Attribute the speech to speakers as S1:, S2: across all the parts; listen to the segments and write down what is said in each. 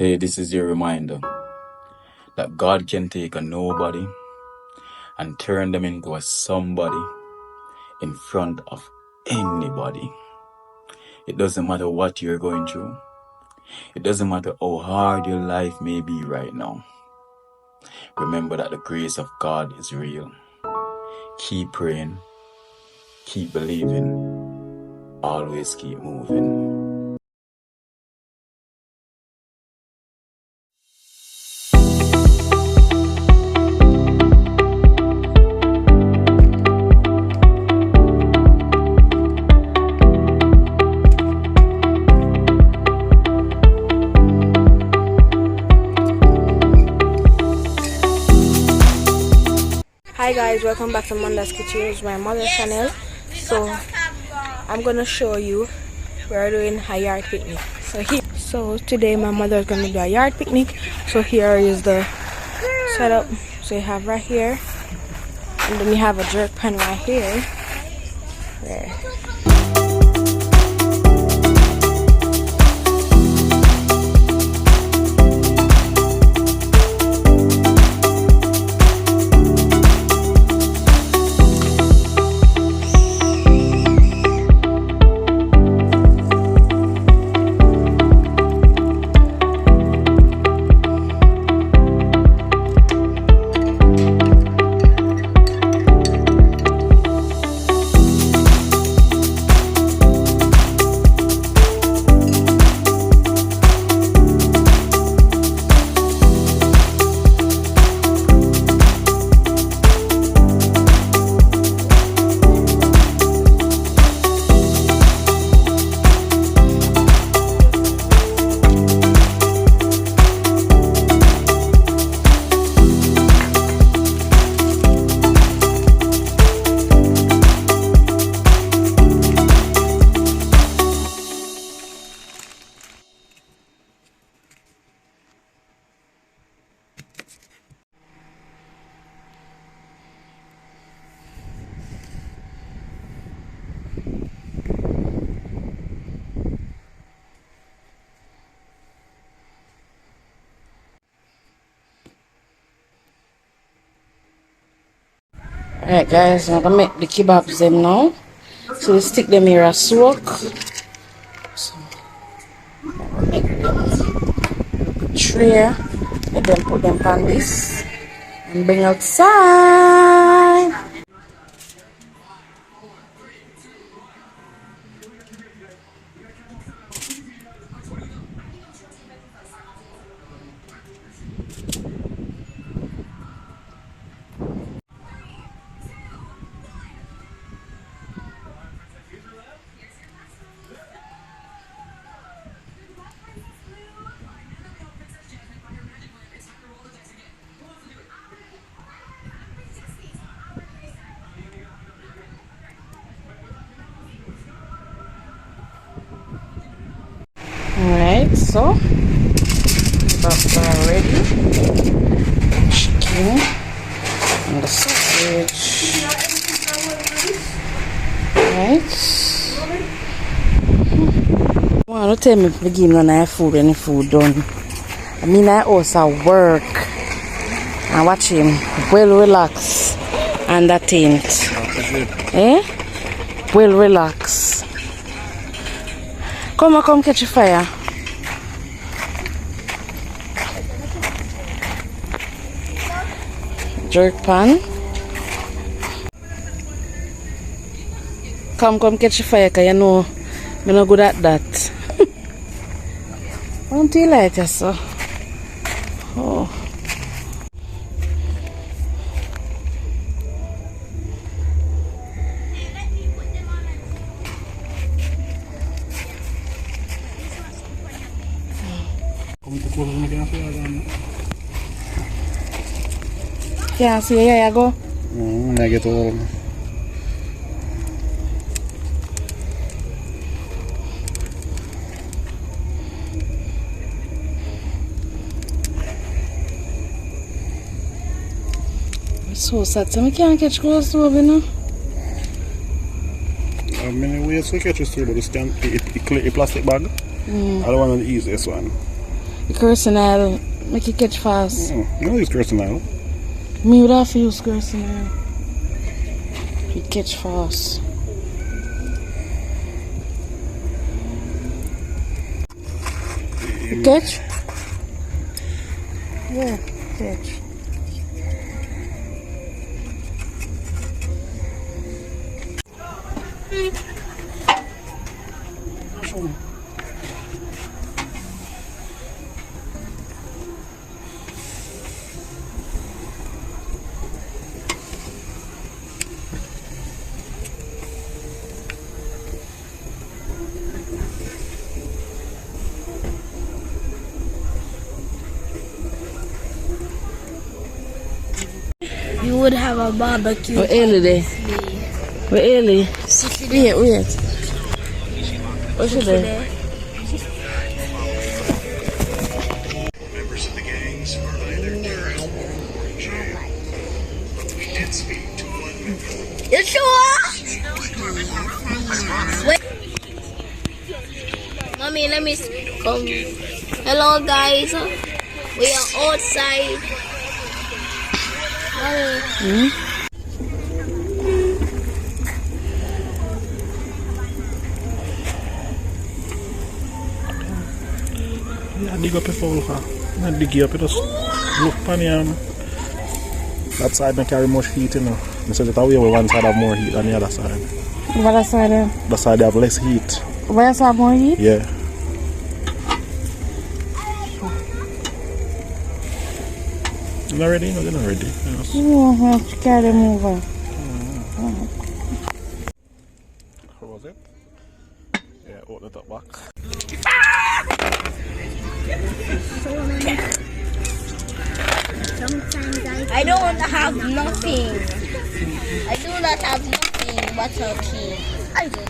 S1: Hey, this is your reminder that God can take a nobody and turn them into a somebody in front of anybody. It doesn't matter what you're going through. It doesn't matter how hard your life may be right now. Remember that the grace of God is real. Keep praying, keep believing, always keep moving.
S2: Hi guys, welcome back to Manda's Kitchen. It's my mother's channel. So I'm gonna show you we're doing a yard picnic. So today my mother's gonna do a yard picnic. So here is the setup. So you have right here, and then you have a jerk pan right here. There.
S3: Alright guys, I'm gonna make the kebabs them now. So we stick them here a soak. So make them tray. And then put them on this and bring outside. Alright, so kebabs are ready. Chicken and the sausage. Alright. Well, don't tell me to begin when I have food, any food done. I mean, I also work and watch him well relax and attent. Eh? Well relax. Come catch a fire. Jerk pan. Come catch a fire, cause you know I'm not good at that. Don't you like it, so? Oh. Yeah, see, yeah, go.
S4: I get all.
S3: So sad, so I can't catch close to you know.
S4: Many ways to catch it too, but you stand a plastic bag. I don't want the easiest one.
S3: Cursing I'll make you catch fast.
S4: No use cursing now.
S3: Me would have to use cursing I'll. You catch fast. You catch? Yeah, catch.
S2: You would have a barbecue.
S3: We're early there. We're early. Wait. What should I?
S5: Members of the gangs are either killed or in jail. But we did speak to one member.
S2: You sure? Wait. Mommy, let me come. Hello, guys. We are outside. Mommy.
S4: Yeah, dig up your phone, huh? Not dig you up, you just look pan that side don't carry much heat, you know. I said that away with one side have more heat than the other side.
S3: What side?
S4: The side they have less heat.
S3: Where's our more heat?
S4: Yeah. You're not ready? No, they're not ready. Yes.
S3: You have to carry them over.
S4: What was it? Yeah, open it up back.
S2: I don't have nothing. I do not have nothing but a key. I do.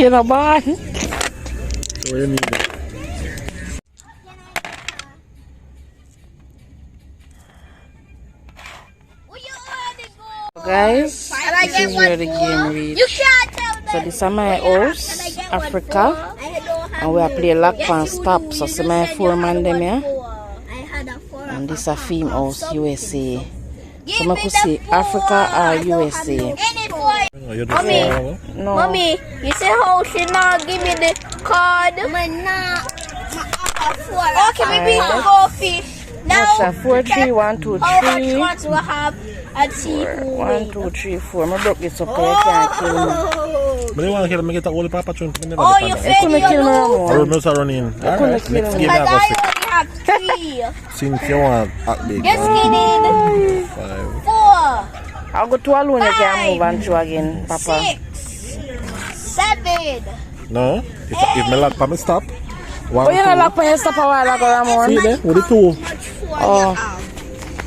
S3: You're not bad.
S4: So where you need it?
S3: Guys, this is where the game reach.
S2: You can't tell them.
S3: So this is my house, Africa. And we are playing lock and stop. So see my 4-man them here. And this is a theme house, USA. So I could see Africa or USA.
S4: Oh, you do
S2: Mommy.
S4: four,
S3: No.
S2: Mommy, you say how she not give me the card? Okay, maybe you can go fish.
S3: What's
S2: Now,
S3: that? 4, 3, 1, 2,
S2: how much
S3: 3.
S2: want to have and see who
S3: 1,
S2: wins.
S3: 2, 3, 4. I broke this up. You can't kill me.
S4: But they want to kill me, get a whole papa chunk.
S2: Oh, you fed
S3: couldn't
S2: your
S3: kill me,
S2: lose?
S3: Ramon.
S4: I will not run in. Alright,
S3: kill
S4: next
S3: me.
S4: game
S2: Because
S4: I go
S2: I
S4: see.
S2: only have 3.
S4: Since you want to act big.
S2: Yes, kidding.
S4: 5.
S2: 4,
S3: I'll go to alone. You can move and through again, Papa.
S2: 6, 7.
S4: No? If me lock pa me stop. 1,
S3: Oh, you
S4: 2.
S3: don't lock when you stop a while ago, Ramon.
S4: See there? With the 2.
S3: Oh.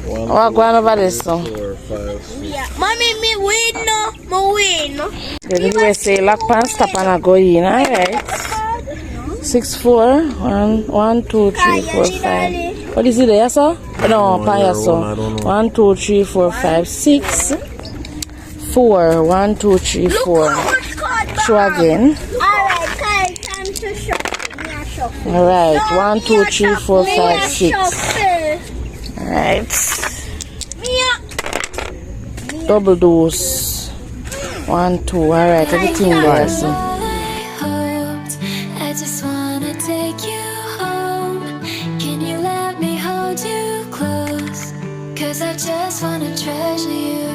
S4: 1,
S3: Oh, I'm going over this, so.
S4: 4, 5, 6.
S2: Mommy, me win no. Me win.
S3: The USA lock and stop and I go in, alright. 6, 4. 1, 2, 3, 4, 5. What is it there, sir? No, Paya,
S4: I
S3: so.
S4: don't know.
S3: 1, 2, 3, 4, 5, 6. 4. 1, 2, 3, 4. Show again.
S2: Alright, guys, time to show. Yeah, show.
S3: Alright. 1, 2, 3, 4, 5, 6. Alright. Double dose. 1, 2. Alright, everything there, so.
S6: I just wanna take you home. Can you let me hold you close? 'Cause I just wanna treasure you.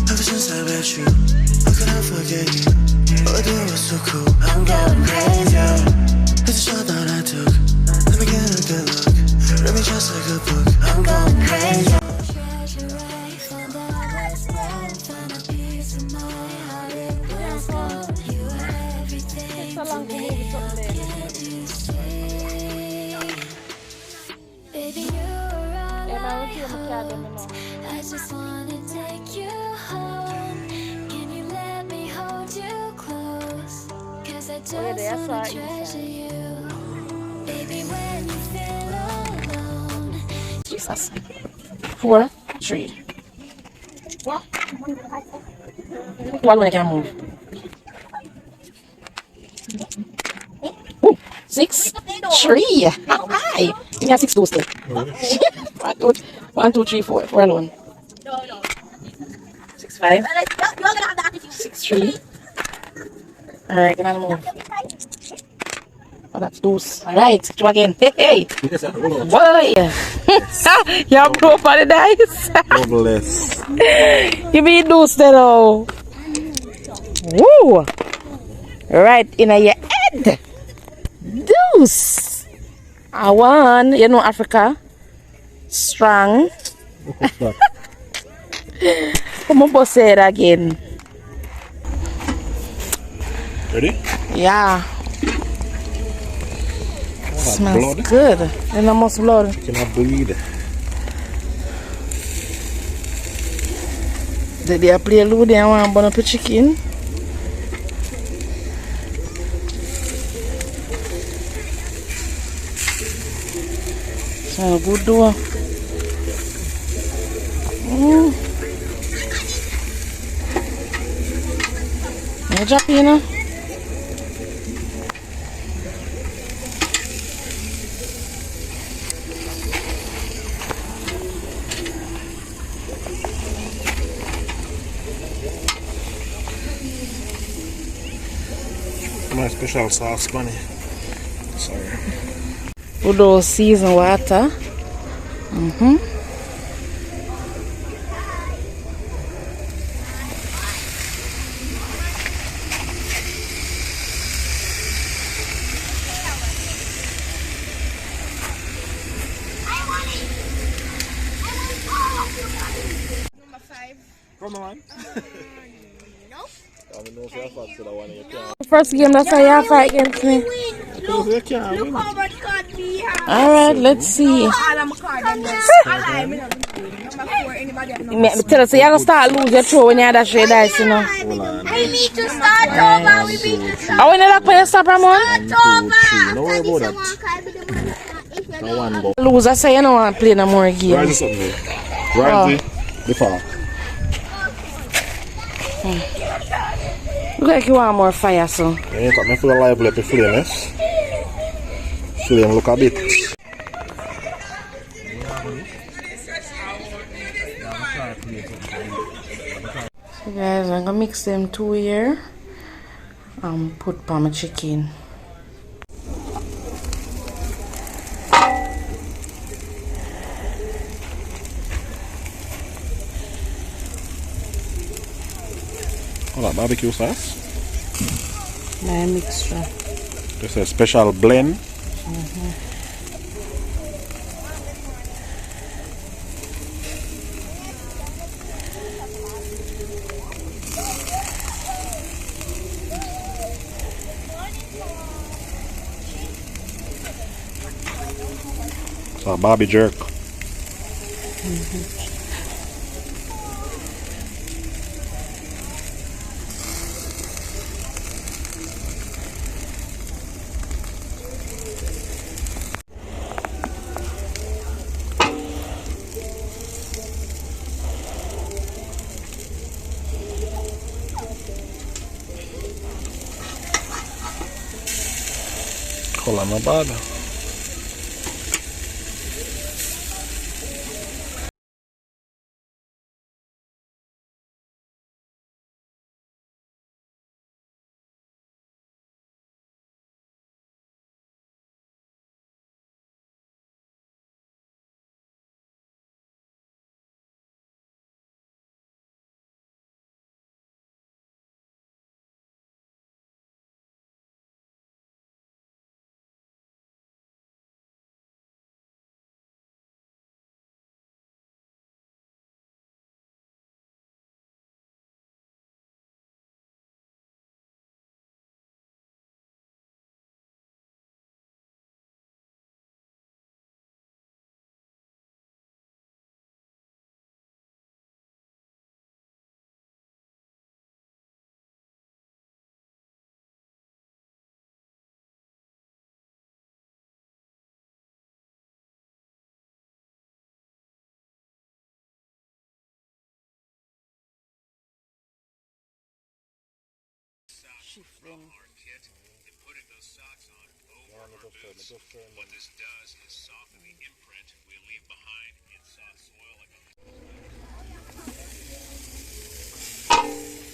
S5: Ever since I met you, how could I forget you? Oh, it was so cool. I'm going crazy. It's a shot that I took. Let me get a good look. Read me just like a book. I'm going crazy.
S6: Treasure right from the west end. Find a piece of my heart. Let's go. You are everything to me. Can't you see? Baby, you're all I hold. I just wanna take you home. Can you let me hold you close? 'Cause I just wanna treasure you. Baby, when you feel alone.
S3: Jesus. 4, 3. One way I can move. Ooh, 6. 3. Hi. Give me a 6 dose then. 1, 2, 3, 4. 4 alone. 6, 5. 6, 3. Alright, gonna move. Oh, that's dose. Alright, 2 again. Hey. Boy. You're broke for the dice.
S4: Loveless.
S3: Give me a dose then. Oh. Woo. Right in your head. Deuce. I won. You know Africa. Strong. Come on, boss, say it again.
S4: Ready?
S3: Yeah. Smells
S4: blood.
S3: good. And almost blood.
S4: You cannot bleed.
S3: Did they play Lude and want to burn up a chicken? Smell good though. You drop you know?
S4: My special sauce, bunny. Sorry.
S3: Good old seasoned water.
S4: Come on.
S3: First game, that's how you fight against me. Alright, let's see. Tell us, you're gonna start lose your throw when you dash your dice, you know.
S6: I need to start over. We need to start
S3: How when you lock when you stop, Ramon?
S4: Don't worry about that. No one go.
S3: Lose, I say you don't want to play no more game.
S4: Rise this up there. Rise the far.
S3: Look like you want more fire, so.
S4: You got me full of lively to flame, yes? Flame look a bit.
S3: So guys, I'm gonna mix them two here and put on my chicken.
S4: Oh, that barbecue sauce.
S3: My mixture.
S4: This is a special blend. So Barbie jerk. Color not bad.
S3: Shift them.
S7: What this does is soften the imprint we leave behind in soft soil like a